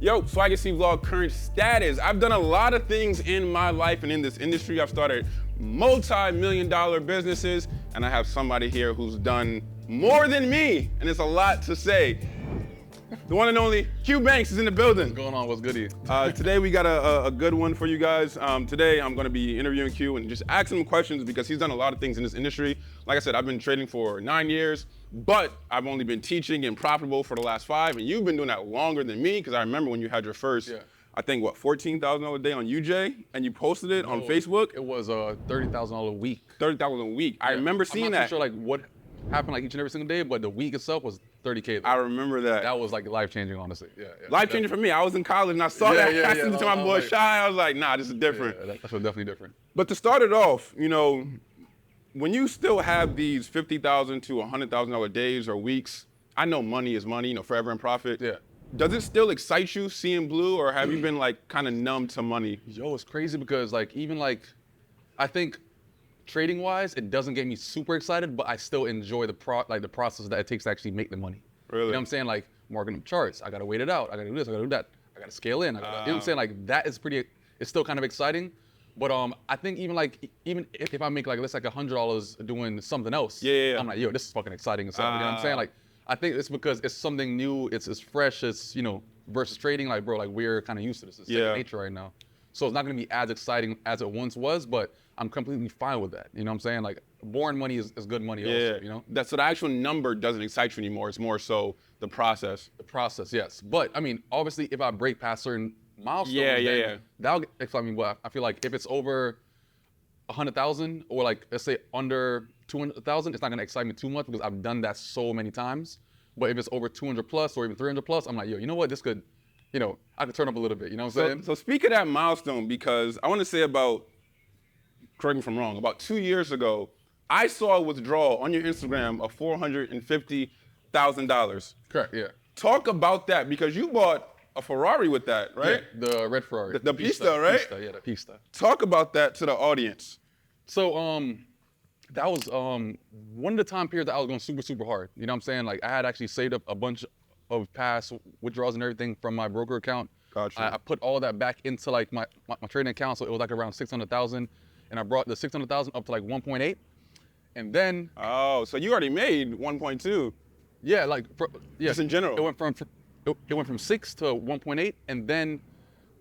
Yo, Swaggy C vlog current status. I've done a lot of things in my life and in this industry. I've started multi-million-dollar businesses, and I have somebody here who's done more than me, and it's a lot to say. The one and only Q Banks is in the building. What's going on? What's goody? Today we got a good one for you guys. Today I'm gonna be interviewing Q and just asking him questions because he's done a lot of things in this industry. Like I said, I've been trading for 9 years, but I've only been teaching and profitable for the last 5, and you've been doing that longer than me because I remember when you had your first, I think what, $14,000 a day on UJ, and you posted it on Facebook? It was $30,000 a week. $30,000 a week. I remember seeing that. I'm not too sure like what happened like each and every single day, but the week itself was $30K. I remember that. That was like life-changing, honestly. Yeah. Life-changing for me. I was in college and I saw that. I said to my boy Shy, I was like, nah, this is different. Yeah, that's definitely different. But to start it off, you know, when you still have these $50,000 to $100,000 days or weeks, I know money is money, you know, forever in profit. Yeah. Does it still excite you seeing blue, or have you been like kind of numb to money? Yo, it's crazy because like even like, I think trading wise, it doesn't get me super excited, but I still enjoy the process that it takes to actually make the money. Really? You know what I'm saying? Like marking up charts, I gotta wait it out. I gotta do this, I gotta do that. I gotta scale in. You know what I'm saying? Like that is it's still kind of exciting. But I think even if I make like let's like $100 doing something else, I'm like, yo, this is fucking exciting and stuff. You know what I'm saying? Like I think it's because it's something new, it's fresh, it's versus trading, like bro, like we're kind of used to this. It's second nature right now. So it's not gonna be as exciting as it once was, but I'm completely fine with that. You know what I'm saying? Like boring money is good money also, you know? So the actual number doesn't excite you anymore, it's more so the process. The process, yes. But I mean, obviously if I break past certain milestones, that'll excite me. But I feel like if it's over 100,000 or like let's say under 200,000, it's not gonna excite me too much because I've done that so many times. But if it's over 200 plus or even 300 plus, I'm like, yo, you know what? This could, I could turn up a little bit. You know what I'm saying? So speak of that milestone, because I want to say about, correct me if I'm wrong, about 2 years ago, I saw a withdrawal on your Instagram of $450,000. Correct. Yeah. Talk about that, because you bought a Ferrari with that, right? Yeah, the red Ferrari. The Pista, right? Pista, yeah, the Pista. Talk about that to the audience. So that was one of the time periods that I was going super hard. You know what I'm saying? Like I had actually saved up a bunch of past withdrawals and everything from my broker account. Gotcha. I put all that back into like my trading account, so it was like around 600,000, and I brought the 600,000 up to like 1.8, and then. Oh, so you already made 1.2. Yeah, like just in general. It went from 6 to 1.8, and then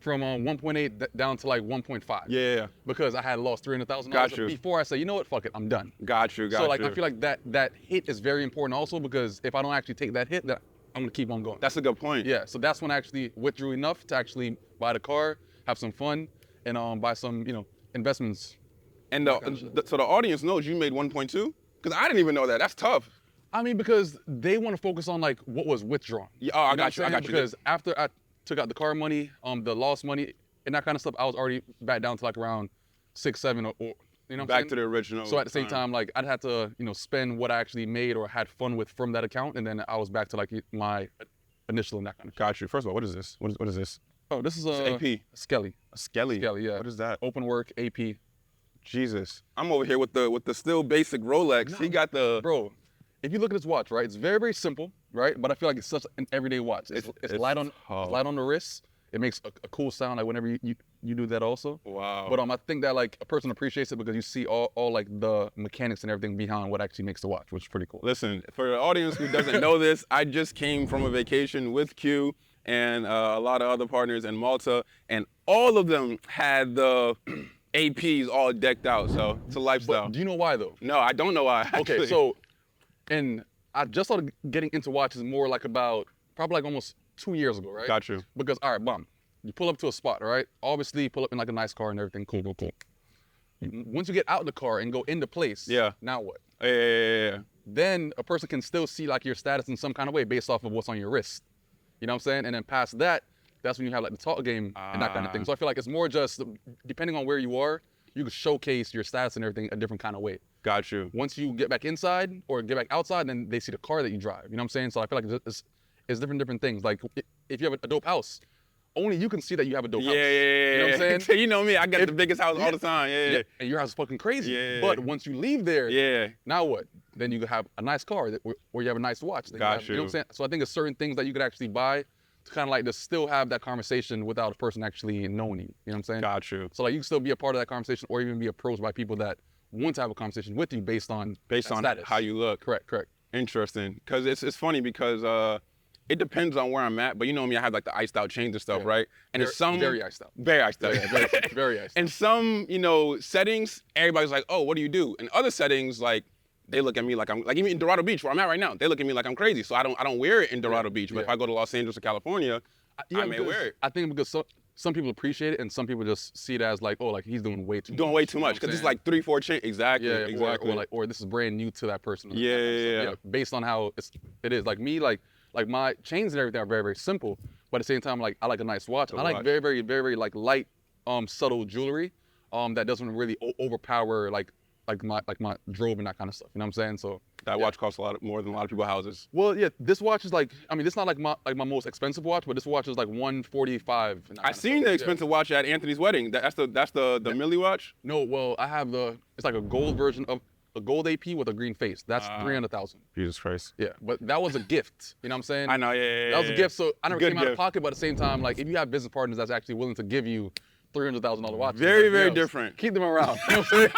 from 1.8 down to like 1.5. Yeah. Because I had lost $300,000 Got you. before I said, you know what, fuck it, I'm done. Got you. So like I feel like that hit is very important also, because if I don't actually take that hit, then I'm gonna keep on going. That's a good point. Yeah. So that's when I actually withdrew enough to actually buy the car, have some fun, and buy some investments. And so the audience knows you made 1.2? Because I didn't even know that. That's tough. I mean, because they want to focus on like what was withdrawn. Yeah, I got you. Because after I took out the car money, the lost money, and that kind of stuff, I was already back down to like around 6, 7, or you know what I'm saying? Back to the original. So at the same time, like I'd have to, spend what I actually made or had fun with from that account, and then I was back to like my initial and that kind of. Got you. First of all, what is this? What is this? Oh, this is AP. Skelly. A Skelly. Skelly, yeah. What is that? Open work AP. Jesus, I'm over here with the still basic Rolex. He got the. Bro, if you look at this watch, right, it's very simple, right? But I feel like it's such an everyday watch. It's light on the wrist. It makes a cool sound like whenever you do that also. Wow. But I think that like a person appreciates it because you see all like the mechanics and everything behind what actually makes the watch, which is pretty cool. Listen, for the audience who doesn't know this, I just came from a vacation with Q and a lot of other partners in Malta, and all of them had the APs all decked out, so it's a lifestyle. But do you know why though? No, I don't know why, actually. Okay, so, and I just started getting into watches more like about, probably like almost 2 years ago, right? Got you. Because, all right, boom, you pull up to a spot, all right? Obviously, you pull up in like a nice car and everything, cool. Once you get out the car and go into place, now what? Yeah. Then a person can still see like your status in some kind of way based off of what's on your wrist. You know what I'm saying? And then past that, that's when you have like the talk game and that kind of thing. So I feel like it's more just, depending on where you are, you can showcase your status and everything a different kind of way. Got you. Once you get back inside or get back outside, then they see the car that you drive. You know what I'm saying? So I feel like it's different things. Like if you have a dope house, only you can see that you have a dope house. Yeah. You know what I'm saying? You know me, I got the biggest house all the time. Yeah. And your house is fucking crazy. Yeah. But once you leave there, now what? Then you could have a nice car where you have a nice watch. Got you. You know what I'm saying? So I think there's certain things that you could actually buy to kind of like just still have that conversation without a person actually knowing you. You know what I'm saying? Got you. So like you can still be a part of that conversation or even be approached by people that want to have a conversation with you based on status. How you look. Correct. Interesting. Because it's funny because it depends on where I'm at. But you know me, I have like the iced out chains and stuff, right? And it's some very iced out. Very iced out. Yeah, very iced out. And some, you know, settings, everybody's like, oh, what do you do? In other settings, like they look at me like I'm like even in Dorado Beach where I'm at right now, they look at me like I'm crazy. So I don't wear it in Dorado Beach. But if I go to Los Angeles or California, I may wear it. I think because some people appreciate it and some people just see it as like, oh, like he's doing way too much. Doing way too much because it's like 3-4 chains. Exactly. Yeah, exactly. Or this is brand new to that person. Yeah. Based on how it is. Like me, like my chains and everything are very, very simple. But at the same time, like I like a nice watch. I like very, very, very, very like light, subtle jewelry, that doesn't really overpower like my drobe and that kind of stuff. You know what I'm saying? So that watch costs a lot more than a lot of people's houses. Well, yeah, this watch is like, I mean, it's not like my most expensive watch, but this watch is like $145. I seen the expensive watch at Anthony's wedding. That's the Millie watch. No, well, I have it's like a gold version of a gold AP with a green face. That's $300,000. Jesus Christ. Yeah, but that was a gift. You know what I'm saying? I know. Yeah. That was a gift, so I never Good came out of gift. pocket. But at the same time, like if you have business partners that's actually willing to give you $300,000 watches, Very, like, very yo, different. Keep them around. You know what I'm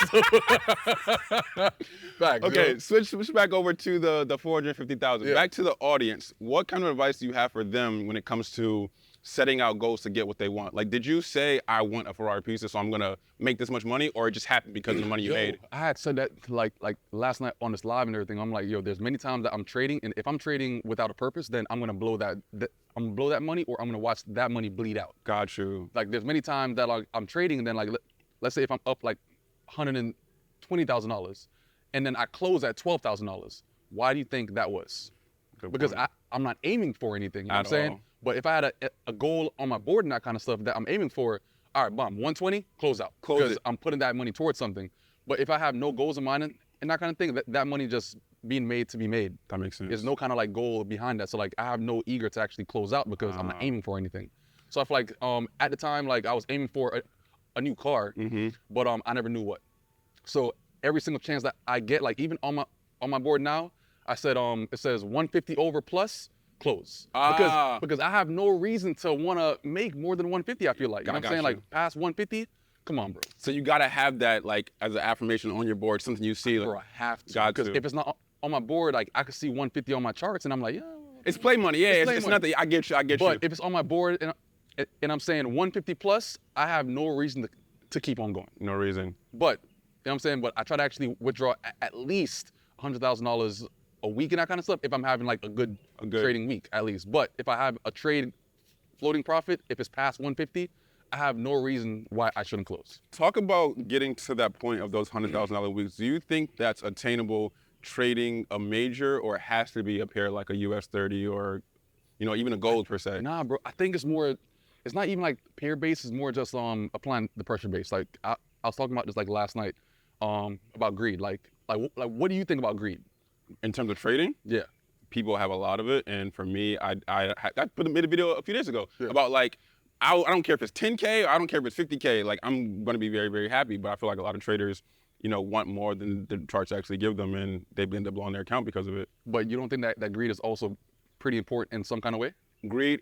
saying? Facts, Okay, yo. switch back over to the 450,000. Yeah. Back to the audience. What kind of advice do you have for them when it comes to setting out goals to get what they want? Like, did you say I want a Ferrari pizza, so I'm gonna make this much money, or it just happened because of the money you made? I had said that like last night on this live and everything. I'm like, yo, there's many times that I'm trading, and if I'm trading without a purpose, then I'm gonna blow that money, or I'm gonna watch that money bleed out. Got you. Like there's many times that like I'm trading, and then like let's say if I'm up like $120,000, and then I close at $12,000. Why do you think that was? Because I'm not aiming for anything. You know what I'm saying? But if I had a goal on my board and that kind of stuff that I'm aiming for, all right, bomb, 120, close out. Because I'm putting that money towards something. But if I have no goals in mind and that kind of thing, that money just being made to be made. That makes sense. There's no kind of like goal behind that. So like I have no eager to actually close out because I'm not aiming for anything. So I feel like at the time, like I was aiming for a new car, but I never knew what. So every single chance that I get, like even on my board now, I said it says 150 over plus close. Because I have no reason to want to make more than 150, I feel like. You know what I'm saying? Like past 150, come on, bro. So you gotta have that like as an affirmation on your board, something you see. Bro, I have to. Because if it's not on my board, like I could see 150 on my charts and I'm like, yeah. It's play money, yeah. It's nothing. I get you. But if it's on my board and I'm saying 150 plus, I have no reason to keep on going. No reason. But, you know what I'm saying? But I try to actually withdraw at least $100,000 a week and that kind of stuff if I'm having like a good trading week at least. But if I have a trade floating profit, if it's past 150, I have no reason why I shouldn't close. Talk about getting to that point of those $100,000 weeks. Do you think that's attainable trading a major, or it has to be a pair like a US 30 or, you know, even a gold per se? Nah, bro. I think it's more, it's not even like pair base, it's more just applying the pressure base. Like I was talking about this like last night about greed. Like what do you think about greed? In terms of trading? Yeah. People have a lot of it, and for me, I made a video a few days ago about like, I don't care if it's 10K or I don't care if it's 50K, like I'm gonna be very, very happy, but I feel like a lot of traders, you know, want more than the charts actually give them, and they end up blowing their account because of it. But you don't think that greed is also pretty important in some kind of way? Greed,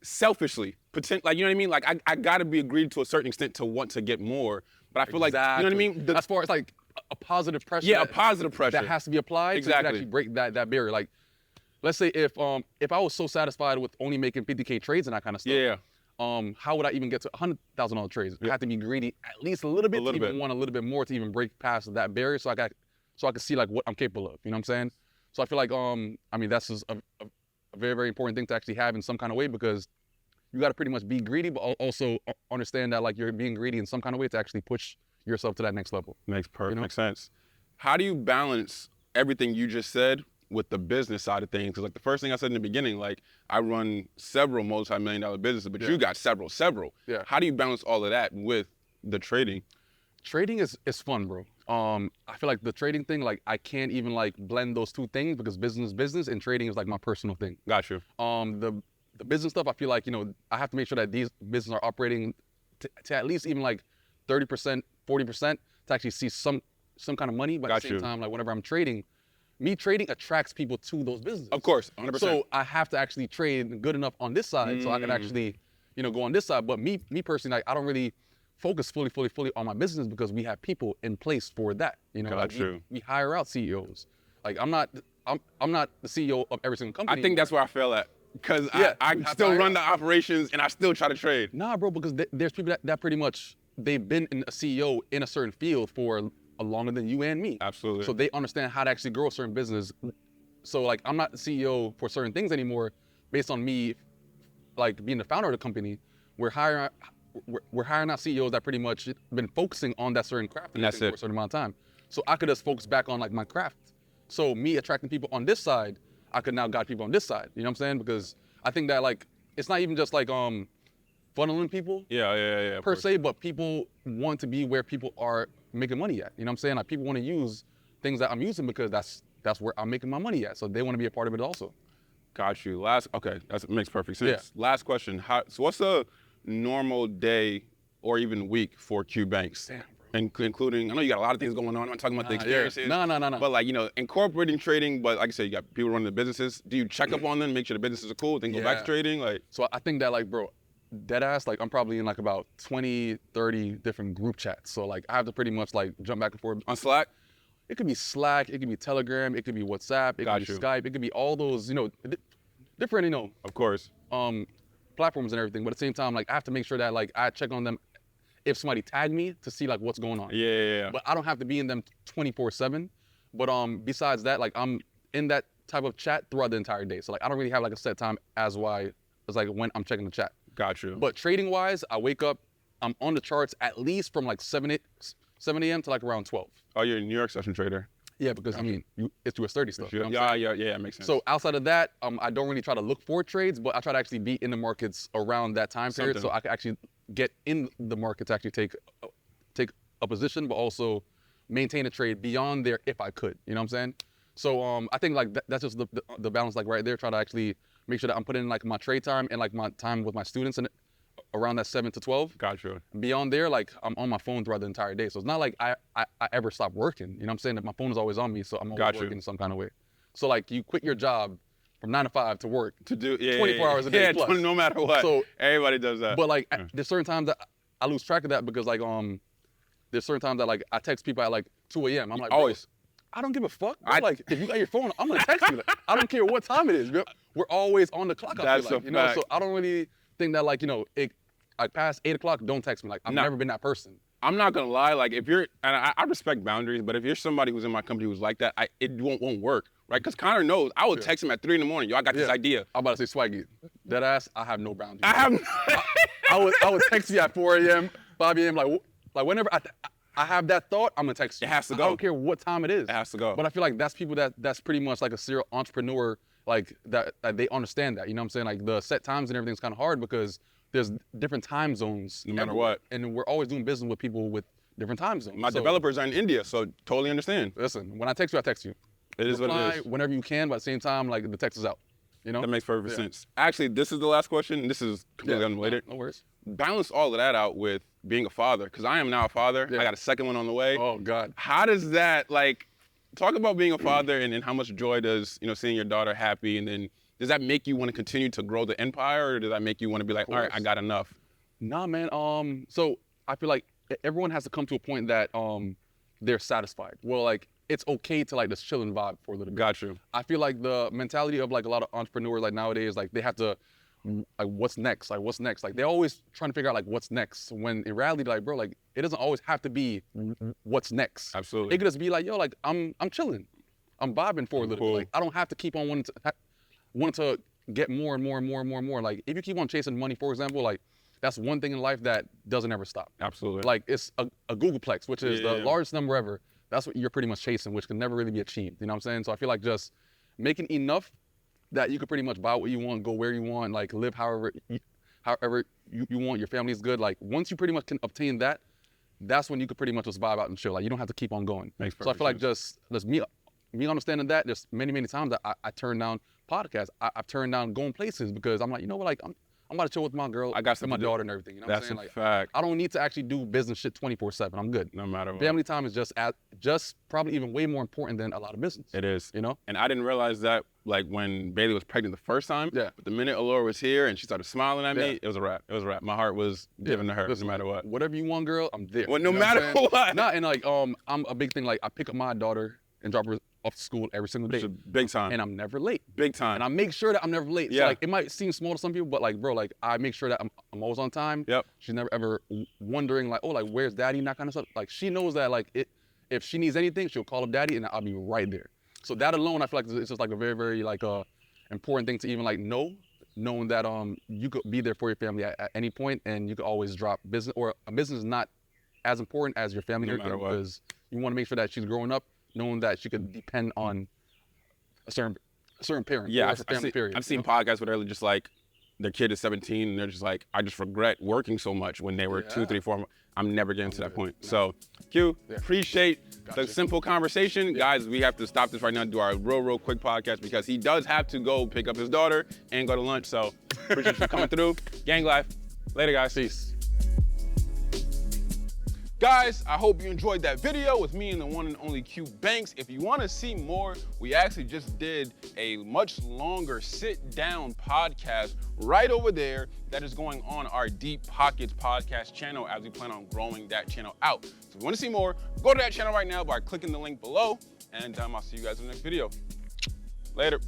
selfishly, like, you know what I mean? Like I gotta be greedy to a certain extent to want to get more, but I feel like, you know what I mean? As far as like a positive pressure. Yeah, a positive pressure. That has to be applied exactly. to actually break that barrier. Like, let's say if I was so satisfied with only making 50K trades and that kind of stuff, how would I even get to $100,000 trades? I have to be greedy at least a little bit to even want a little bit more to even break past that barrier so I can see like what I'm capable of. You know what I'm saying? So I feel like I mean that's just a very, very important thing to actually have in some kind of way, because you got to pretty much be greedy, but also understand that like you're being greedy in some kind of way to actually push yourself to that next level. Makes perfect sense. How do you balance everything you just said with the business side of things? Because like the first thing I said in the beginning, like I run several multi-million-dollar businesses, but you got several. Yeah. How do you balance all of that with the trading? Trading is fun, bro. I feel like the trading thing, like I can't even like blend those two things, because business is business and trading is like my personal thing. Got you. The business stuff, I feel like, you know, I have to make sure that these businesses are operating to at least even like 30%, 40% to actually see some kind of money. But at the same time, like whenever I'm trading, me trading attracts people to those businesses. Of course, 100%. So I have to actually trade good enough on this side so I can actually, go on this side. But me personally, like, I don't really focus fully on my business because we have people in place for that. Got you. We hire out CEOs. Like I'm not the CEO of every single company. I think that's where I fail at. Because Yeah, I still run the operations and I still try to trade. Nah, bro, because there's people that pretty much, they've been a CEO in a certain field for longer than you and me. Absolutely. So they understand how to actually grow a certain business. So like, I'm not the CEO for certain things anymore based on me, like being the founder of the company. We're hiring out CEOs that pretty much been focusing on that certain craft And that's for it. a certain amount of time. So I could just focus back on like my craft. So me attracting people on this side, I could now guide people on this side. You know what I'm saying? Because I think that like, it's not even just like funneling people. Yeah. Per se, but people want to be where people are making money at. You know what I'm saying? Like people want to use things that I'm using because that's where I'm making my money at. So they want to be a part of it also. Got you. That makes perfect sense. Yeah. Last question. So what's a normal day or even week for Q Banks? Damn, bro. Including, I know you got a lot of things going on. I'm not talking about the experiences. No. But like, incorporating trading, but like I said, you got people running the businesses. Do you check up on them, make sure the businesses are cool, then go back to trading? Like, so I think that like, bro, dead ass, like I'm probably in like about 20, 30 different group chats. So like I have to pretty much like jump back and forth. on Slack? It could be Slack, it could be Telegram, it could be WhatsApp, it could be Skype, it could be all those, different, Of course. platforms and everything. But at the same time, like I have to make sure that like I check on them if somebody tagged me to see like what's going on. Yeah. But I don't have to be in them 24/7. But besides that, like I'm in that type of chat throughout the entire day. So like I don't really have like a set time as like when I'm checking the chat. Got you. But trading wise, I wake up, I'm on the charts at least from like 7 a.m. to like around 12. Oh, you're a New York session trader. Yeah, because I mean, it's US 30 stuff. You know what I'm saying? Yeah, it makes sense. So outside of that, I don't really try to look for trades, but I try to actually be in the markets around that time period, so I can actually get in the market to actually take a position, but also maintain a trade beyond there if I could. You know what I'm saying? So I think like that's just the balance, like right there. Try to actually make sure that I'm putting in like my trade time and like my time with my students and around that 7 to 12. Gotcha. Beyond there, like I'm on my phone throughout the entire day. So it's not like I ever stop working. You know what I'm saying? That my phone is always on me, so I'm always working in some kind of way. So like you quit your job from 9 to 5 to work to do 24 hours a day plus. No matter what. So everybody does that. But like there's certain times that I lose track of that because like there's certain times that like I text people at like 2 a.m. I'm like, always. I don't give a fuck. Like if you got your phone, I'm gonna text you. Like, I don't care what time it is. We're always on the clock. That's I feel like, a fact. So I don't really think that like like past 8 o'clock, don't text me. Like I've never been that person. I'm not gonna lie. Like if you're, and I respect boundaries, but if you're somebody who's in my company who's like that, it won't work, right? Because Connor knows I will text him at 3 in the morning. Yo, I got this idea. I'm about to say Swaggy. Dead ass. I have no boundaries. I have. I would text you at 4 a.m., 5 a.m. Like whenever I have that thought, I'm gonna text you. It has to go. I don't care what time it is. It has to go. But I feel like that's people that's pretty much like a serial entrepreneur, like that they understand that. You know what I'm saying? Like the set times and everything's kind of hard because there's different time zones. No matter what. And we're always doing business with people with different time zones. My developers are in India, so totally understand. Listen, when I text you, I text you. It is what it is. Whenever you can, but at the same time, like the text is out. You know? That makes perfect sense. Actually, this is the last question, and this is completely unrelated. No worries. Balance all of that out with being a father, because I am now a father. I got a second one on the way. Oh God. How does that, like, talk about being a father and how much joy does, seeing your daughter happy, and then does that make you want to continue to grow the empire, or does that make you want to be like, all right, I got enough? Nah, man. So I feel like everyone has to come to a point that they're satisfied. Well, like it's okay to like just chill and vibe for a little bit. Got you. I feel like the mentality of like a lot of entrepreneurs like nowadays, like they have to like what's next? Like what's next? Like they're always trying to figure out like what's next. When in reality, like bro, like it doesn't always have to be what's next. Absolutely. It could just be like, yo, like I'm chilling. I'm vibing for a little bit. Like I don't have to keep on wanting to get more and more and more and more and more. Like if you keep on chasing money, for example, like that's one thing in life that doesn't ever stop. Absolutely. Like it's a Googleplex, which is the largest number ever. That's what you're pretty much chasing, which can never really be achieved. You know what I'm saying? So I feel like just making enough that you could pretty much buy what you want, go where you want, like live however you want, your family's good. Like once you pretty much can obtain that, that's when you could pretty much just vibe out and chill. Like you don't have to keep on going. So I feel like just me understanding that, there's many times that I turn down podcasts. I've turned down going places because I'm like, you know what, like I'm about to chill with my girl, I got and something my to do. daughter and everything. You know what I'm That's saying? a Like, fact. I don't need to actually do business shit 24/7. I'm good. No matter what. Family time is just probably even way more important than a lot of business. It is. You know? And I didn't realize that, like, when Bailey was pregnant the first time. Yeah. But the minute Allura was here and she started smiling at me, Yeah. it was a wrap. It was a wrap. My heart was given to her, Listen, no matter what. Whatever you want, girl, I'm there. Well, no You know what I'm matter saying? what. Nah, and like, I'm a big thing. Like, I pick up my daughter and drop her off to school every single day, It's a big time. and I'm never late. Big time. And I make sure that I'm never late. Yeah. So like, it might seem small to some people, but like, bro, like, I make sure that I'm always on time. Yep. She's never ever wondering like, oh, like, where's daddy and that kind of stuff. Like, she knows that like, if she needs anything, she'll call up daddy and I'll be right there. So that alone, I feel like it's just like a very, very like important thing to even like knowing that you could be there for your family at any point, and you could always drop business, or a business is not as important as your family No matter what. because you want to make sure that she's growing up knowing that she could depend on a certain parent. Yeah, or a family period. I've seen you know? podcasts where they're just like, their kid is 17 and they're just like, I just regret working so much when they were 2, 3, 4. I'm never getting to that point. No. So, Q, Yeah. appreciate Gotcha. the simple conversation. Guys, we have to stop this right now and do our real quick podcast because he does have to go pick up his daughter and go to lunch. So, appreciate you coming through. Gang life. Later, guys. Peace. Guys, I hope you enjoyed that video with me and the one and only Q Banks. If you want to see more, we actually just did a much longer sit-down podcast right over there that is going on our Deep Pockets podcast channel as we plan on growing that channel out. So if you want to see more, go to that channel right now by clicking the link below, and I'll see you guys in the next video. Later.